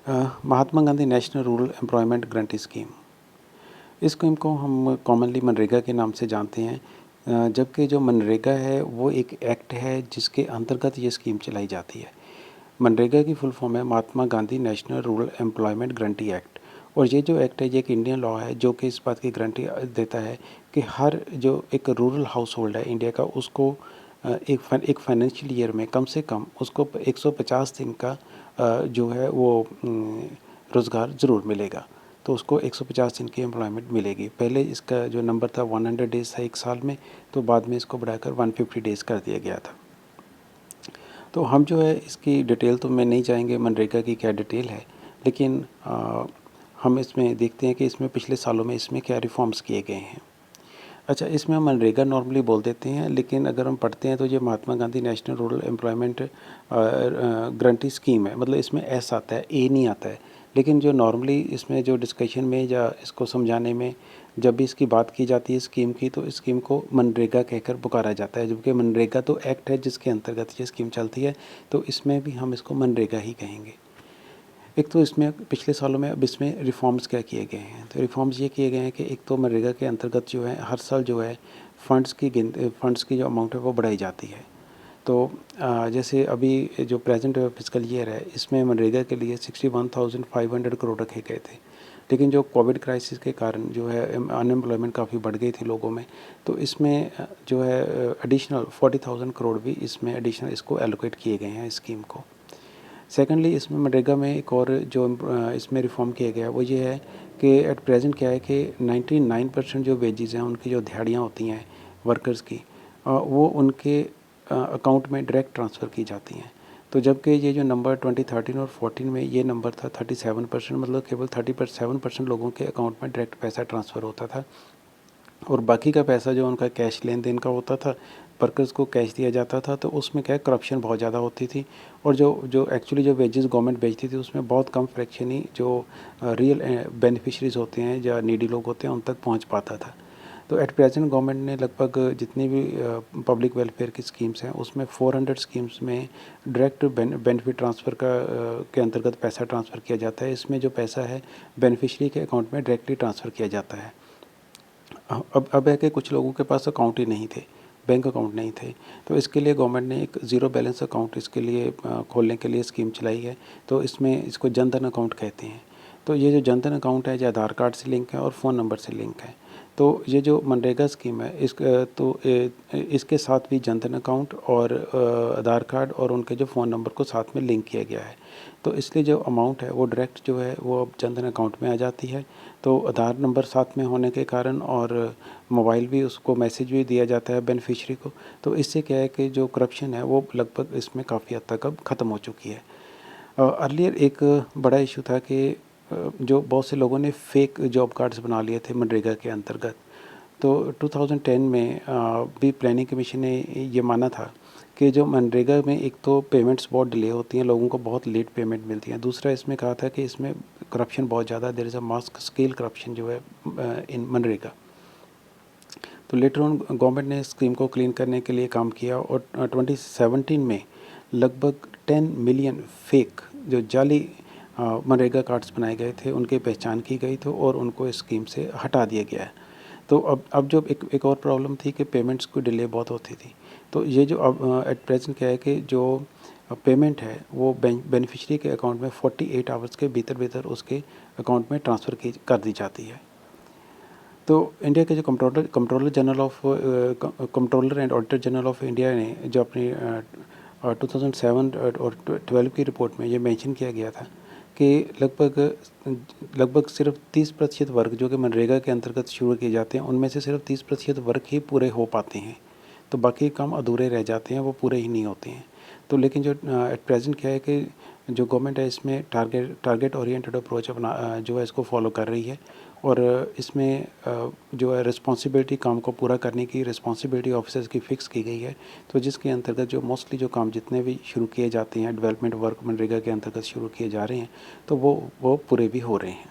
महात्मा Gandhi national rural employment guarantee scheme. इस scheme को हम कॉमनली मनरेगा के नाम से जानते हैं, जबकि जो मनरेगा है वो एक एक्ट है जिसके अंतर्गत ये स्कीम चलाई जाती है। मनरेगा की फुल फॉर्म है Mahatma Gandhi national rural employment guarantee act. और ये जो एक्ट है ये एक इंडियन लॉ है जो कि इस बात की गारंटी देता है कि हर जो एक रूरल हाउस होल्ड है इंडिया का, उसको एक फाइनेंशियल ईयर में कम से कम उसको 150 दिन का जो है वो रोज़गार ज़रूर मिलेगा। तो उसको 150 दिन की एम्प्लॉयमेंट मिलेगी। पहले इसका जो नंबर था 100 डेज़ था एक साल में, तो बाद में इसको बढ़ाकर 150 डेज़ कर दिया गया था। तो हम जो है इसकी डिटेल तो मैं नहीं चाहेंगे मनरेगा की क्या डिटेल है, लेकिन हम इसमें देखते हैं कि इसमें पिछले सालों में इसमें क्या रिफॉर्म्स किए गए हैं। अच्छा, इसमें हम मनरेगा नॉर्मली बोल देते हैं, लेकिन अगर हम पढ़ते हैं तो ये Mahatma Gandhi national rural employment guarantee scheme है। मतलब इसमें एस आता है, ए नहीं आता है। लेकिन जो नॉर्मली इसमें जो डिस्कशन में या इसको समझाने में जब भी इसकी बात की जाती है स्कीम की, तो इस स्कीम को मनरेगा कहकर पुकारा जाता है, जबकि मनरेगा तो एक्ट है जिसके अंतर्गत ये स्कीम चलती है। तो इसमें भी हम इसको मनरेगा ही कहेंगे। एक तो इसमें पिछले सालों में अब इसमें रिफॉर्म्स क्या किए गए हैं, तो रिफॉर्म्स ये किए गए हैं कि एक तो मनरेगा के अंतर्गत जो है हर साल जो है फंड्स की जो अमाउंट है वो बढ़ाई जाती है। तो जैसे अभी जो प्रेजेंट फिजिकल ईयर है इसमें मनरेगा के लिए 61,500 करोड़ रखे गए थे। लेकिन जो कोविड क्राइसिस के कारण जो है अनएम्प्लॉयमेंट काफ़ी बढ़ गई थी लोगों में, तो इसमें जो है एडिशनल 40,000 करोड़ भी इसमें एडिशनल इसको एलोकेट किए गए हैं स्कीम को। सेकेंडली, इसमें मनरेगा में एक और जो इसमें रिफॉर्म किया गया है वो ये है कि एट प्रेजेंट क्या है कि 99% जो वेजेस हैं उनकी जो दिहाड़ियाँ होती हैं वर्कर्स की, वो उनके अकाउंट में डायरेक्ट ट्रांसफ़र की जाती हैं। तो जबकि ये जो नंबर 2013 और 14 में ये नंबर था 37%, मतलब केवल 37% लोगों के अकाउंट में डायरेक्ट पैसा ट्रांसफ़र होता था, और बाकी का पैसा जो उनका कैश लेन देन का होता था, वर्कर्स को कैश दिया जाता था। तो उसमें क्या है, करप्शन बहुत ज़्यादा होती थी, और जो एक्चुअली जो वेजेस गवर्नमेंट बेचती थी उसमें बहुत कम फ्रैक्शन ही जो रियल बेनिफिशरीज होते हैं या नीडी लोग होते हैं उन तक पहुंच पाता था। तो एट प्रेजेंट गवर्नमेंट ने लगभग जितनी भी पब्लिक वेलफेयर की स्कीम्स हैं उसमें 400 स्कीम्स में डायरेक्ट बेनिफिट ट्रांसफ़र के अंतर्गत पैसा ट्रांसफ़र किया जाता है। इसमें जो पैसा है बेनिफिशरी के अकाउंट में डायरेक्टली ट्रांसफ़र किया जाता है। अब है कि कुछ लोगों के पास अकाउंट ही नहीं थे, बैंक अकाउंट नहीं थे, तो इसके लिए गवर्नमेंट ने एक ज़ीरो बैलेंस अकाउंट इसके लिए खोलने के लिए स्कीम चलाई है। तो इसमें इसको जनधन अकाउंट कहते हैं। तो ये जो जनधन अकाउंट है, जो आधार कार्ड से लिंक है और फ़ोन नंबर से लिंक है। तो ये जो मनरेगा स्कीम है इसके साथ भी जनधन अकाउंट और आधार कार्ड और उनके जो फ़ोन नंबर को साथ में लिंक किया गया है। तो इसलिए जो अमाउंट है वो डायरेक्ट जो है वो अब जनधन अकाउंट में आ जाती है। तो आधार नंबर साथ में होने के कारण और मोबाइल भी उसको मैसेज भी दिया जाता है बेनिफिशरी को। तो इससे क्या है कि जो करप्शन है वो लगभग इसमें काफ़ी हद तक अब ख़त्म हो चुकी है। अर्लियर एक बड़ा इशू था कि जो बहुत से लोगों ने फेक जॉब कार्ड्स बना लिए थे मनरेगा के अंतर्गत। तो 2010 में भी प्लानिंग कमीशन ने ये माना था कि जो मनरेगा में एक तो पेमेंट्स बहुत डिले होती हैं, लोगों को बहुत लेट पेमेंट मिलती है। दूसरा इसमें कहा था कि इसमें करप्शन बहुत ज़्यादा, there is a mass scale corruption जो है इन मनरेगा। तो लेटर ऑन गवर्नमेंट ने स्कीम को क्लीन करने के लिए काम किया, और 2017 में लगभग 10 मिलियन फेक जो जाली मनरेगा कार्ड्स बनाए गए थे उनकी पहचान की गई थी और उनको इस स्कीम से हटा दिया गया है। तो अब जो एक और प्रॉब्लम थी कि पेमेंट्स को डिले बहुत होती थी। तो ये जो अब एट प्रेजेंट क्या है कि जो पेमेंट है वो बेनिफिशरी के अकाउंट में 48 आवर्स के भीतर भीतर उसके अकाउंट में ट्रांसफ़र की कर दी जाती है। तो इंडिया के जो controller and auditor general of India ने जो अपनी 2007 और 12 की रिपोर्ट में ये मेंशन किया गया था कि लगभग सिर्फ 30% वर्क जो कि मनरेगा के अंतर्गत शुरू किए जाते हैं उनमें से सिर्फ 30% वर्क ही पूरे हो पाते हैं। तो बाकी काम अधूरे रह जाते हैं, वो पूरे ही नहीं होते हैं। तो लेकिन जो एट प्रेजेंट क्या है कि जो गवर्नमेंट है इसमें टारगेट ओरिएंटेड अप्रोच अपना जो है इसको फॉलो कर रही है, और इसमें जो है रिस्पॉन्सिबिलिटी काम को पूरा करने की रिस्पॉन्सिबिलिटी ऑफिसर्स की फ़िक्स की गई है। तो जिसके अंतर्गत जो मोस्टली जो काम जितने भी शुरू किए जाते हैं डेवलपमेंट वर्क मनरेगा के अंतर्गत शुरू किए जा रहे हैं तो वो पूरे भी हो रहे हैं।